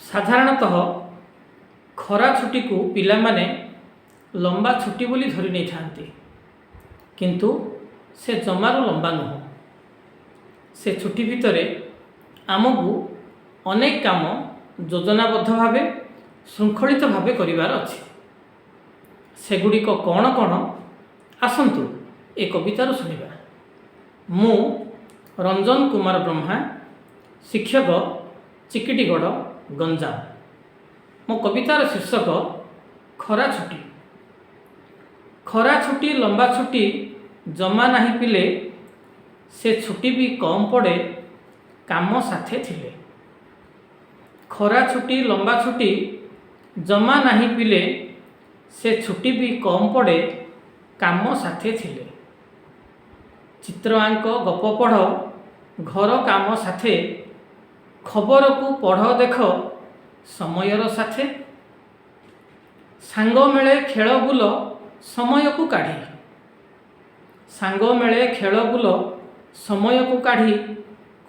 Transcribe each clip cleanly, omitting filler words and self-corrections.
साधारणतः खरा छुट्टी को पिला माने लंबा छुट्टी बोली धरी नहीं थांती, किंतु से जमारू लंबा नुह। से छुट्टी भितरे आमको अनेक काम योजनाबद्ध भाव श्रृंखलित भाव करिवार अछि। सेगुड़िक कौन कौन आसंतु ए कवितार शुणिबा। मु रंजन कुमार ब्रह्मा, शिक्षक, चिकिटीगढ़, गंजाम। मो कवितार शीर्षक खरा छुट्टी। खरा छुट्टी लंबा छुट्टी जमा नहीं पिले, से छुट्टी भी कम पड़े काम साथे थिले। खरा छुट्टी लंबा छुट्टी जमा नहीं पिले, से छुट्टी भी कम पड़े काम साथे थिले। चित्र आंक, गप पढ़, घर काम साथे, खबर को पढ़ देख समयर साथे। सांग मेले खेल बुल समय को काढ़ी, सांग मेले खेल बुल समय को काढ़ी,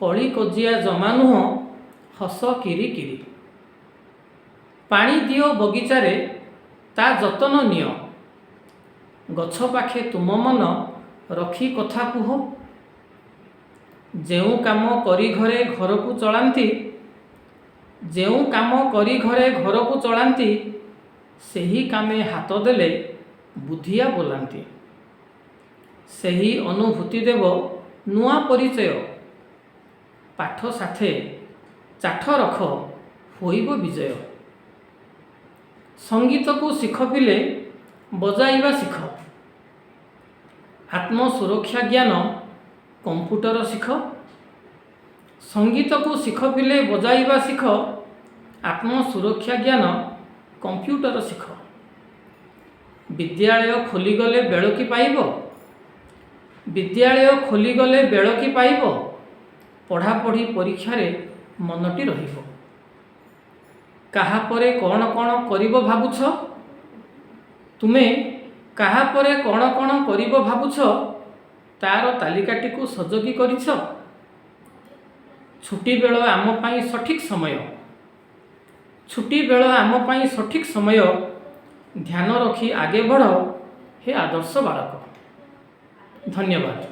कली कजिया जमा नुह हस किरी किरी। पानी दियो बगीचारे ता जतन नियो, गछ पाखे तुम मन रखी कथा कुह। जेउ काम करी घरे घर को चलांती, जेउ काम करी घरे घर को चलांती, सेही कामे हाथ देले बुद्धिया बोलांती। सेही अनुभूति देव नुआ परिचय, पाठ साथे चाठ रख होइब विजय। संगीत को शिख पिले बजाइबा शिख, आत्म सुरक्षा ज्ञान कंप्यूटर शिख। संगीत को शिख पिले बजाइबा शिख, आत्म सुरक्षा ज्ञान कंप्यूटर शिख। विद्यालय खोलीगले बेल कि पाइब, विद्यालय खोलीगले बेल कि पाइब, पढ़ापढ़ी परीक्षा रे मनटी रहिब। काहा परे कौन कौन करिब भाबुछ, तुमे काहा परे कौन कौन करिब भाबुछ, तार तालिकाटी को सजगी करिछ। छुट्टी बेल आम पाई सठिक समय, छुट्टी बेल आम पाई सठिक समय, ध्यान रखी आगे बढ़ हे आदर्श बालक। धन्यवाद।